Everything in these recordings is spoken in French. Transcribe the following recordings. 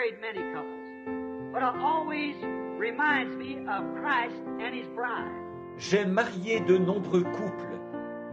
married many couples, but it always reminds me of Christ and his bride. J'ai marié de nombreux couples,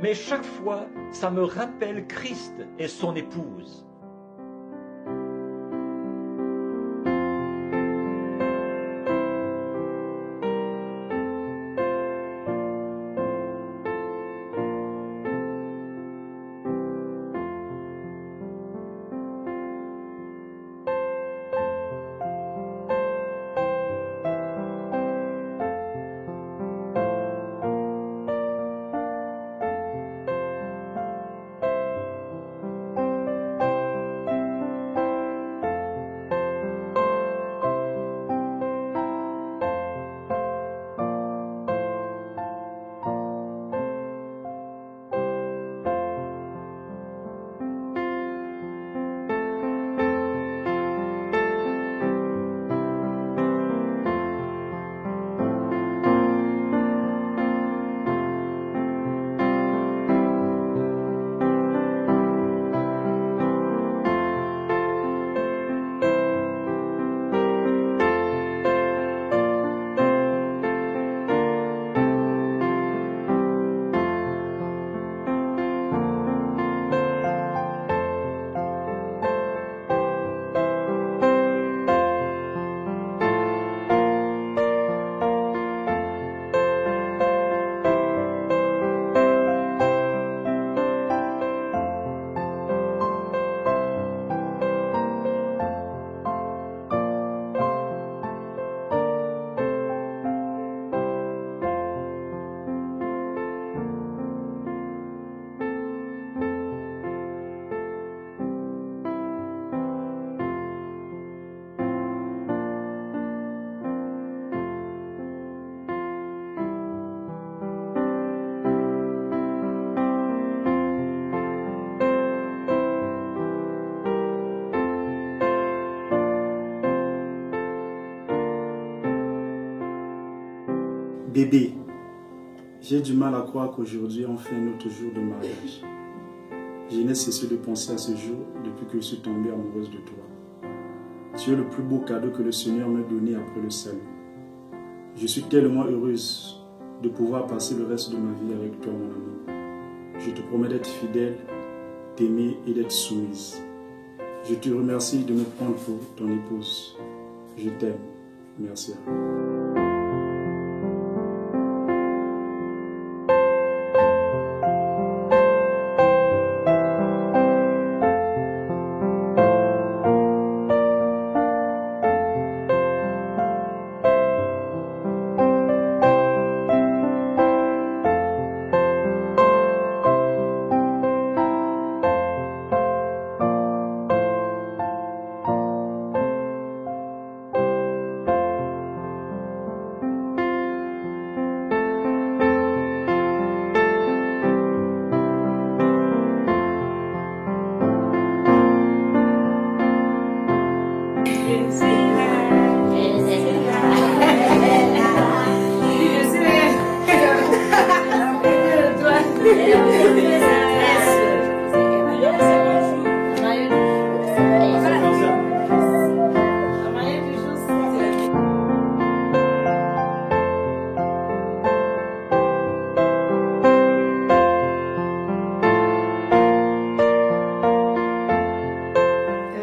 mais chaque fois, ça me rappelle Christ et son épouse. Bébé, j'ai du mal à croire qu'aujourd'hui on fait un autre jour de mariage. Je n'ai cessé de penser à ce jour depuis que je suis tombée amoureuse de toi. Tu es le plus beau cadeau que le Seigneur m'a donné après le salut. Je suis tellement heureuse de pouvoir passer le reste de ma vie avec toi, mon ami. Je te promets d'être fidèle, t'aimer et d'être soumise. Je te remercie de me prendre pour ton épouse. Je t'aime. Merci.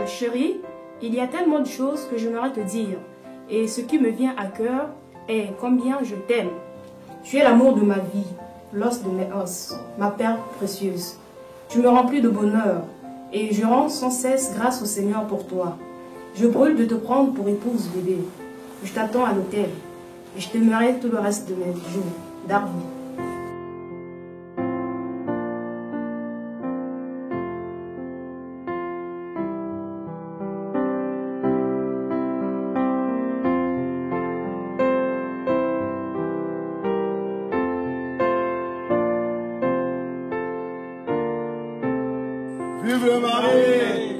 Chérie, il y a tellement de choses que j'aimerais te dire. Et ce qui me vient à cœur est combien je t'aime. Tu es l'amour de ma vie, l'os de mes os, ma perle précieuse. Tu me remplis de bonheur et je rends sans cesse grâce au Seigneur pour toi. Je brûle de te prendre pour épouse, bébé. Je t'attends à l'hôtel et je t'aimerai tout le reste de mes jours. Darby. Vive Marie!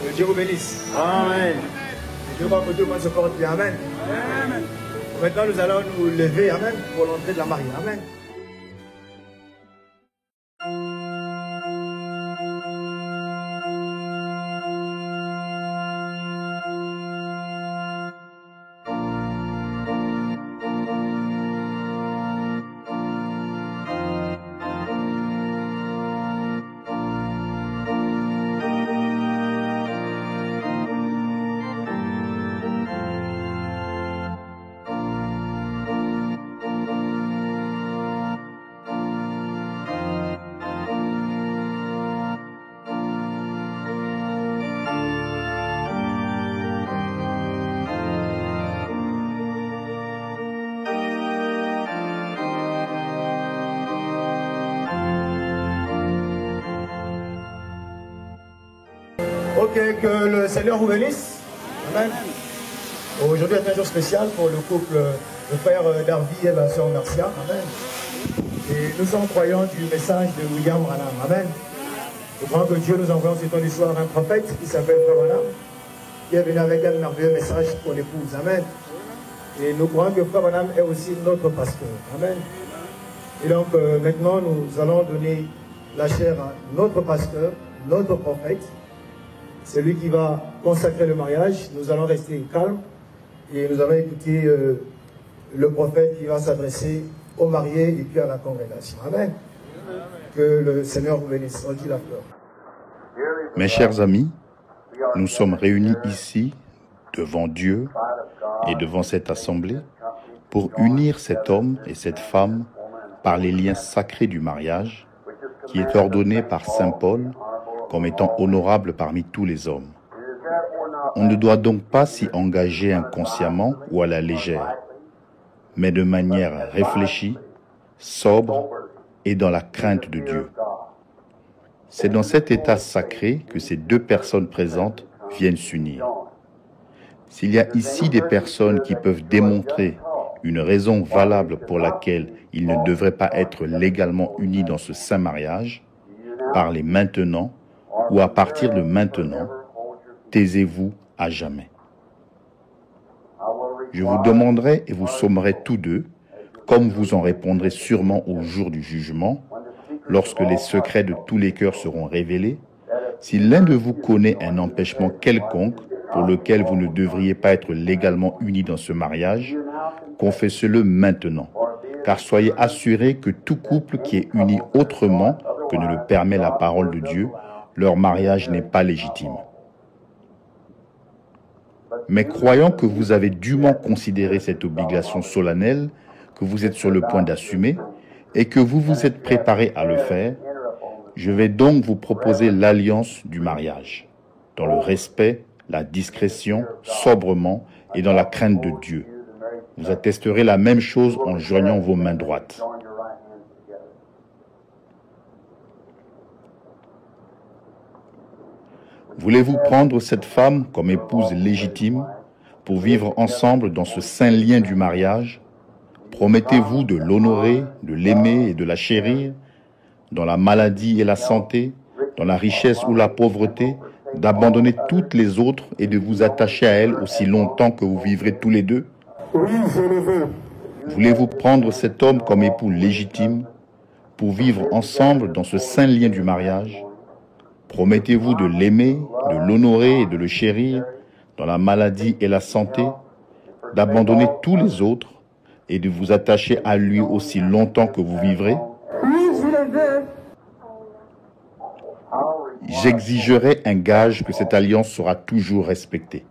Que Dieu vous bénisse. Amen. Que Dieu vous supporte bien. Amen. Amen. Maintenant, nous allons nous lever. Amen. Pour l'entrée de la mariée. Amen. Ok, que le Seigneur vous bénisse. Amen. Aujourd'hui est un jour spécial pour le couple, le frère Darby et la sœur Marcia. Amen. Et nous sommes croyants du message de William Branham. Amen. Nous croyons que Dieu nous envoie ce temps du soir un prophète qui s'appelle Frère Branham, qui est venu avec un merveilleux message pour l'épouse. Amen. Et nous croyons que Frère Branham est aussi notre pasteur. Amen. Et donc maintenant nous allons donner la chair à notre pasteur, notre prophète. C'est lui qui va consacrer le mariage. Nous allons rester calmes et nous allons écouter le prophète qui va s'adresser aux mariés et puis à la congrégation. Amen. Que le Seigneur vous bénisse. On dit la fleur. Mes chers amis, nous sommes réunis ici devant Dieu et devant cette assemblée pour unir cet homme et cette femme par les liens sacrés du mariage qui est ordonné par Saint Paul comme étant honorable parmi tous les hommes. On ne doit donc pas s'y engager inconsciemment ou à la légère, mais de manière réfléchie, sobre et dans la crainte de Dieu. C'est dans cet état sacré que ces deux personnes présentes viennent s'unir. S'il y a ici des personnes qui peuvent démontrer une raison valable pour laquelle ils ne devraient pas être légalement unis dans ce saint mariage, parlez maintenant ou à partir de maintenant, taisez-vous à jamais. Je vous demanderai et vous sommerai tous deux, comme vous en répondrez sûrement au jour du jugement, lorsque les secrets de tous les cœurs seront révélés, si l'un de vous connaît un empêchement quelconque pour lequel vous ne devriez pas être légalement unis dans ce mariage, confessez-le maintenant, car soyez assurés que tout couple qui est uni autrement que ne le permet la parole de Dieu, leur mariage n'est pas légitime. Mais croyant que vous avez dûment considéré cette obligation solennelle que vous êtes sur le point d'assumer et que vous vous êtes préparé à le faire, je vais donc vous proposer l'alliance du mariage, dans le respect, la discrétion, sobrement et dans la crainte de Dieu. Vous attesterez la même chose en joignant vos mains droites. Voulez-vous prendre cette femme comme épouse légitime pour vivre ensemble dans ce saint lien du mariage? Promettez-vous de l'honorer, de l'aimer et de la chérir, dans la maladie et la santé, dans la richesse ou la pauvreté, d'abandonner toutes les autres et de vous attacher à elle aussi longtemps que vous vivrez tous les deux? Oui, je le veux. Voulez-vous prendre cet homme comme époux légitime pour vivre ensemble dans ce saint lien du mariage? Promettez-vous de l'aimer, de l'honorer et de le chérir dans la maladie et la santé, d'abandonner tous les autres et de vous attacher à lui aussi longtemps que vous vivrez? Oui, je le veux. J'exigerai un gage que cette alliance sera toujours respectée.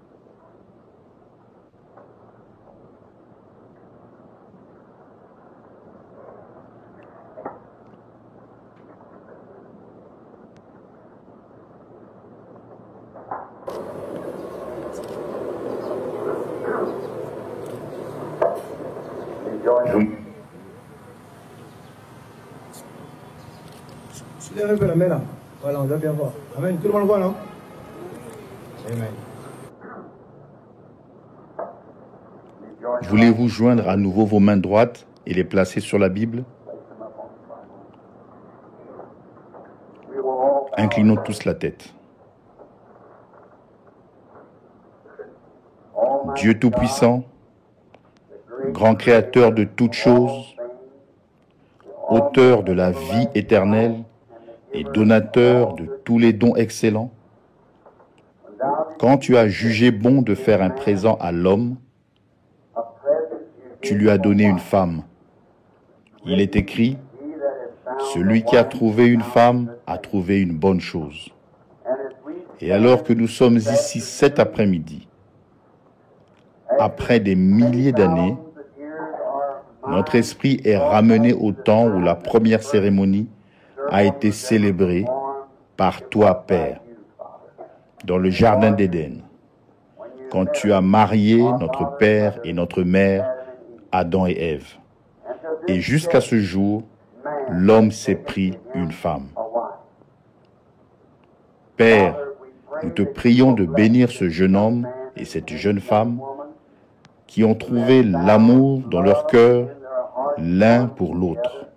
Soulève un peu la main là. Voilà, on doit bien voir. Amen. Tout le monde voit, non? Amen. Voulez-vous joindre à nouveau vos mains droites et les placer sur la Bible? Inclinons tous la tête. Dieu Tout-Puissant, grand créateur de toutes choses, auteur de la vie éternelle et donateur de tous les dons excellents, quand tu as jugé bon de faire un présent à l'homme, tu lui as donné une femme. Il est écrit, « Celui qui a trouvé une femme a trouvé une bonne chose. » Et alors que nous sommes ici cet après-midi, après des milliers d'années, notre esprit est ramené au temps où la première cérémonie a été célébrée par toi, Père, dans le jardin d'Éden, quand tu as marié notre Père et notre Mère, Adam et Ève. Et jusqu'à ce jour, l'homme s'est pris une femme. Père, nous te prions de bénir ce jeune homme et cette jeune femme qui ont trouvé l'amour dans leur cœur l'un pour l'autre.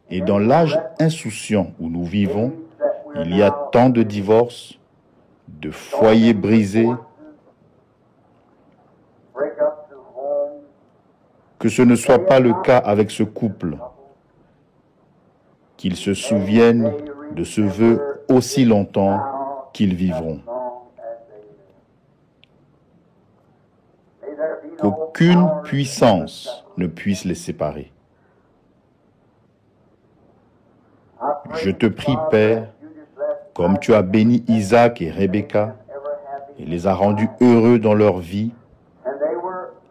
Et dans l'âge insouciant où nous vivons, il y a tant de divorces, de foyers brisés, que ce ne soit pas le cas avec ce couple, qu'ils se souviennent de ce vœu aussi longtemps qu'ils vivront. Qu'aucune puissance ne puisse les séparer. Je te prie, Père, comme tu as béni Isaac et Rebecca et les as rendus heureux dans leur vie,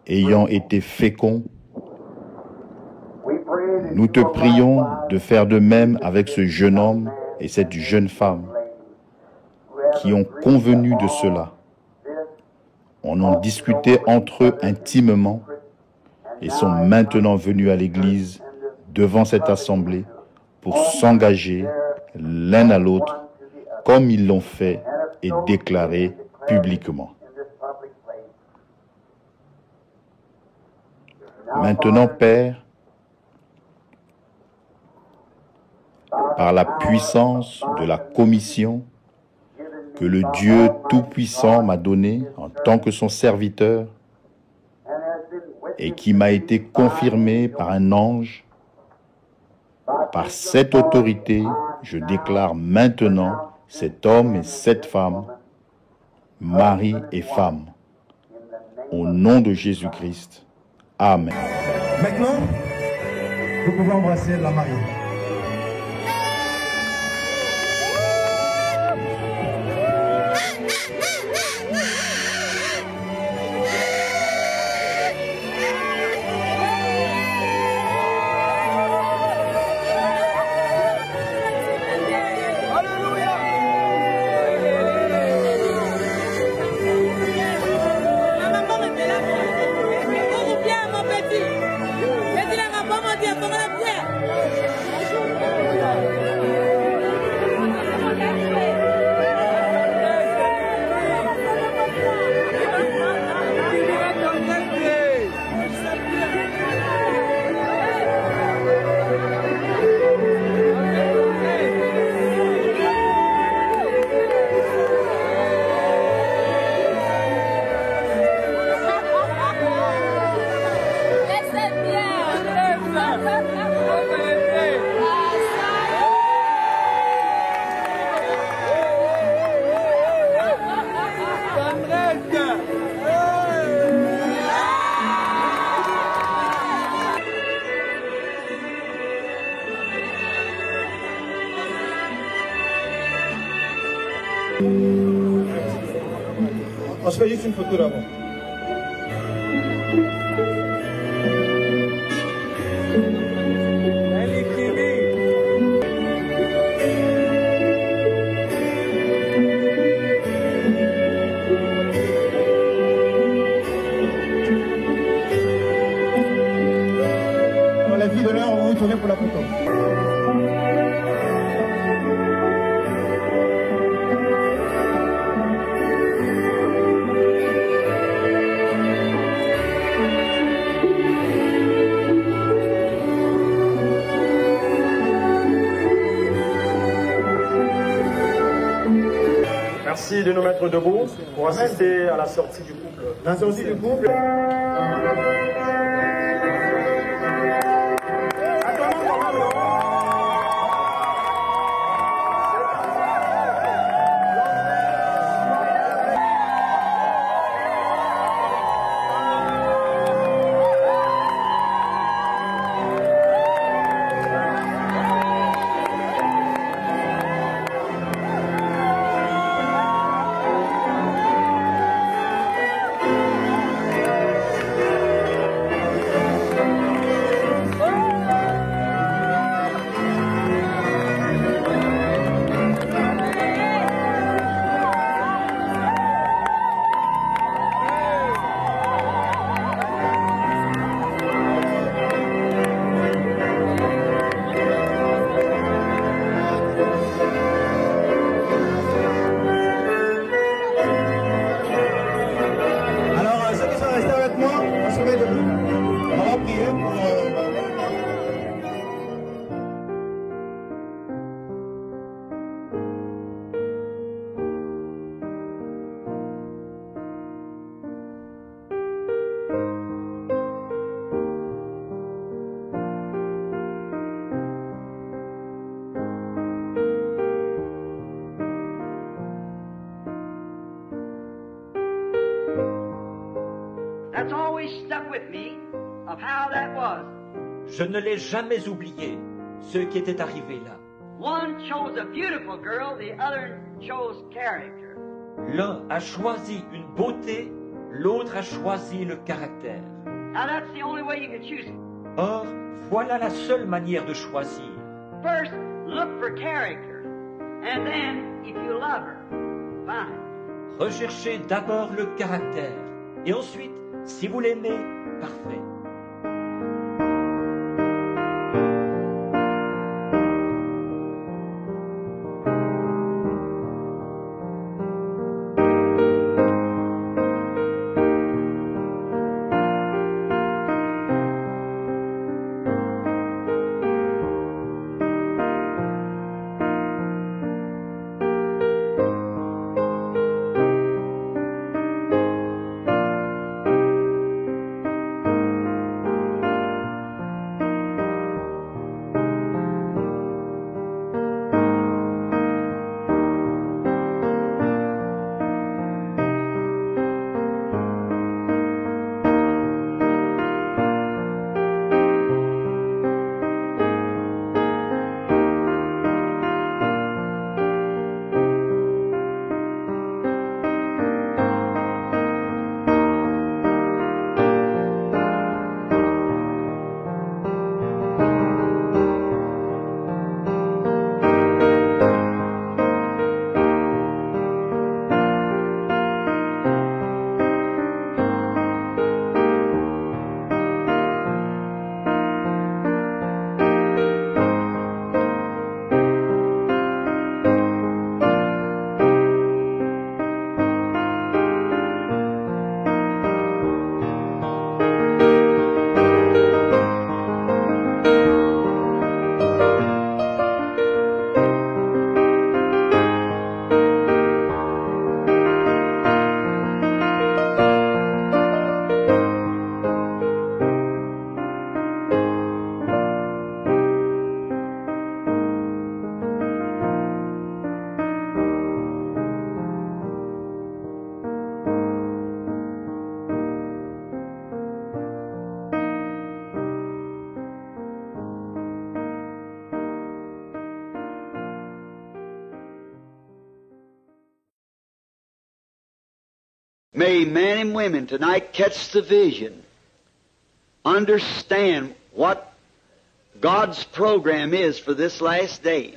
ayant été féconds, nous te prions de faire de même avec ce jeune homme et cette jeune femme qui ont convenu de cela. On en discutait entre eux intimement et sont maintenant venus à l'église devant cette assemblée pour s'engager l'un à l'autre comme ils l'ont fait et déclaré publiquement. Maintenant, Père, par la puissance de la commission que le Dieu Tout-Puissant m'a donnée en tant que son serviteur et qui m'a été confirmée par un ange, par cette autorité, je déclare maintenant cet homme et cette femme, mari et femme, au nom de Jésus-Christ. Amen. Maintenant, vous pouvez embrasser la mariée. On se fait juste une photo d'abord. Dans la vie de l'heure, on va retourner pour la photo. Merci de nous mettre debout pour assister à la sortie du couple. La sortie du couple. That's always stuck with me of how that was. Je ne l'ai jamais oublié, ce qui était arrivé là. One chose a beautiful girl, the other chose character. L'un a choisi une beauté, l'autre a choisi le caractère. Now that's the only way you can choose. Or, voilà la seule manière de choisir. First, look for character, and then, if you love her, fine. Recherchez d'abord le caractère, et ensuite, si vous l'aimez, parfait. May men and women tonight catch the vision, understand what God's program is for this last day.